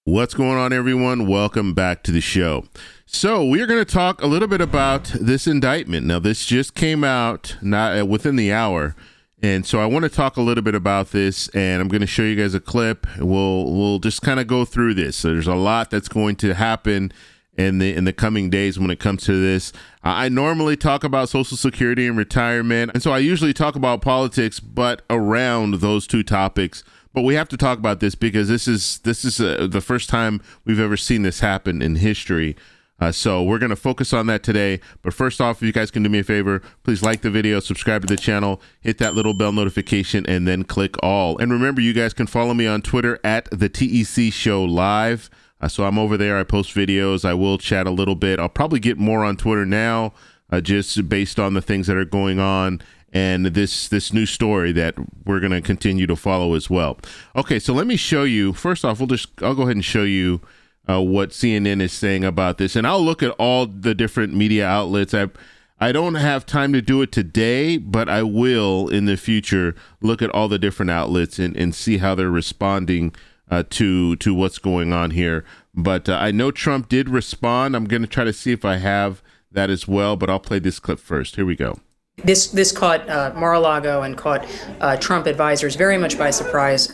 What's going on, everyone? Welcome back to the show. So we're going to talk a little bit about this indictment. Now, this just came out not within the hour, and so I want to talk a little bit about this, and I'm going to show you guys a clip. We'll just kind of go through this. So there's a lot that's going to happen in the coming days when it comes to this. I normally talk about Social Security and retirement, and so I usually talk about politics, but around those two topics. But we have to talk about this because this is the first time we've ever seen this happen in history. So we're going to focus on that today. But first off, if you guys can do me a favor, please like the video, subscribe to the channel, hit that little bell notification, and then click all. And remember, you guys can follow me on Twitter at the TEC Show Live. So I'm over there. I post videos. I will chat a little bit. I'll probably get more on Twitter now, just based on the things that are going on and this new story that we're going to continue to follow as well. Okay, so let me show you. First off, I'll go ahead and show you what CNN is saying about this, and I'll look at all the different media outlets. I don't have time to do it today, but I will in the future look at all the different outlets and see how they're responding to what's going on here. But I know Trump did respond. I'm going to try to see if I have that as well, but I'll play this clip first. Here we go. This caught Mar-a-Lago and caught Trump advisors very much by surprise.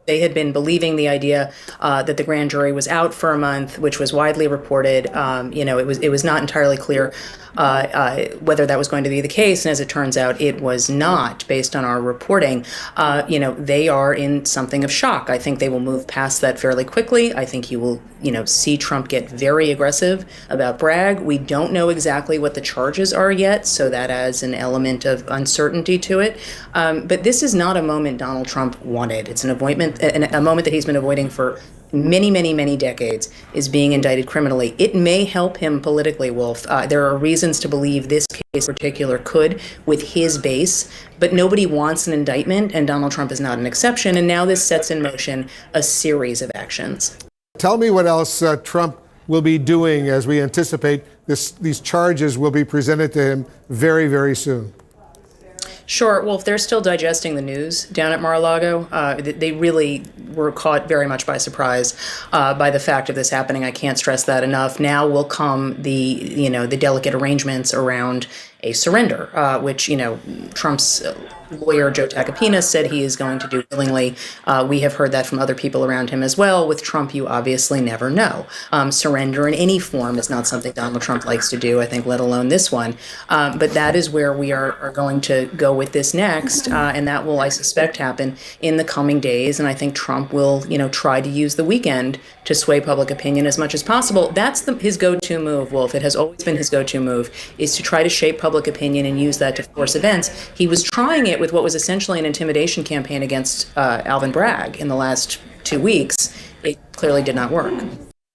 They had been believing the idea that the grand jury was out for a month, which was widely reported. It was not entirely clear whether that was going to be the case, and as it turns out, it was not. Based on our reporting, they are in something of shock. I think they will move past that fairly quickly. I think you will, see Trump get very aggressive about Bragg. We don't know exactly what the charges are yet, so that adds an element of uncertainty to it. But this is not a moment Donald Trump wanted. It's a moment that he's been avoiding for many, many, many decades, is being indicted criminally. It may help him politically, Wolf. There are reasons to believe this case in particular could with his base, but nobody wants an indictment, and Donald Trump is not an exception. And now this sets in motion a series of actions. Tell me what else Trump will be doing as we anticipate these charges will be presented to him very, very soon. Sure. Well, if they're still digesting the news down at Mar-a-Lago, they really were caught very much by surprise by the fact of this happening. I can't stress that enough. Now will come the delicate arrangements around a surrender, which, Trump's lawyer, Joe Tacopina, said he is going to do willingly. We have heard that from other people around him as well. With Trump, you obviously never know. Surrender in any form is not something Donald Trump likes to do, I think, let alone this one. But that is where we are going to go with this next, and that will, I suspect, happen in the coming days. And I think Trump will, try to use the weekend to sway public opinion as much as possible. That's his go-to move, Wolf. It has always been his go-to move, is to try to shape public opinion and use that to force events. He was trying it with what was essentially an intimidation campaign against Alvin Bragg in the last 2 weeks. It clearly did not work.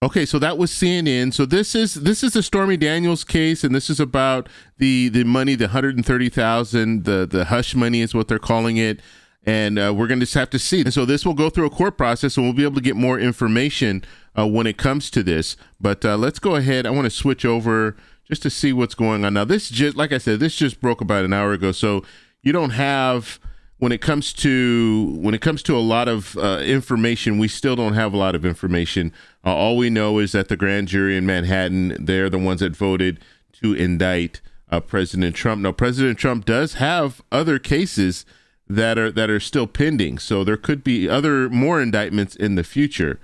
Okay, so that was CNN. So this is the Stormy Daniels case, and this is about the money, the $130,000, the hush money is what they're calling it, and we're going to just have to see. And so this will go through a court process, and we'll be able to get more information when it comes to this. But let's go ahead. I want to switch over just to see what's going on now. This just, like I said, this just broke about an hour ago. So you don't have, when it comes to a lot of information, we still don't have a lot of information. All we know is that the grand jury in Manhattan, they're the ones that voted to indict President Trump. Now, President Trump does have other cases that are still pending, so there could be more indictments in the future.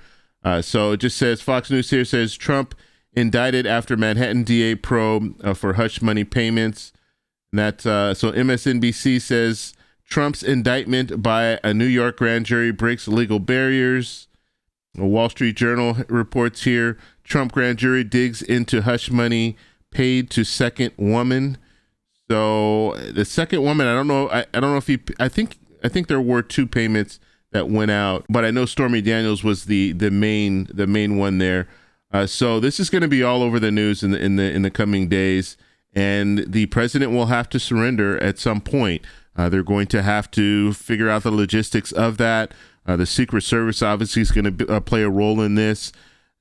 So it just says, Fox News here says Trump indicted after Manhattan DA probe for hush money payments. And that's so MSNBC says Trump's indictment by a New York grand jury breaks legal barriers. A Wall Street Journal reports here Trump grand jury digs into hush money paid to second woman. So the second woman, I don't know if I think there were two payments that went out, but I know Stormy Daniels was the main one there. So this is going to be all over the news in the coming days, and the president will have to surrender at some point. They're going to have to figure out the logistics of that. The Secret Service obviously is going to play a role in this,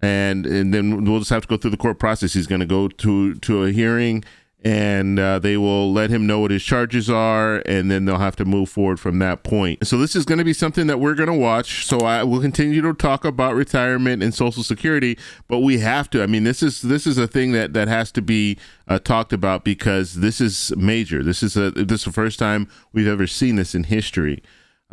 and then we'll just have to go through the court process. He's going to go to a hearing, and they will let him know what his charges are, and then they'll have to move forward from that point. So this is going to be something that we're going to watch. So I will continue to talk about retirement and Social Security, but we have to. I mean, this is a thing that has to be talked about, because this is major. This is the first time we've ever seen this in history.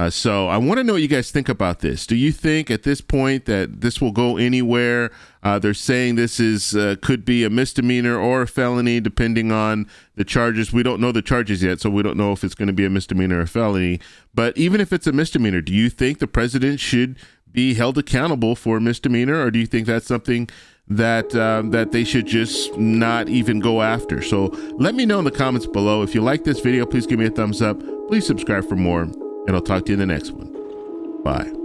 So I want to know what you guys think about this. Do you think at this point that this will go anywhere? They're saying this is could be a misdemeanor or a felony, depending on the charges. We don't know the charges yet, so we don't know if it's going to be a misdemeanor or a felony. But even if it's a misdemeanor, do you think the president should be held accountable for a misdemeanor, or do you think that's something that they should just not even go after? So let me know in the comments below. If you like this video, please give me a thumbs up. Please subscribe for more. And I'll talk to you in the next one. Bye.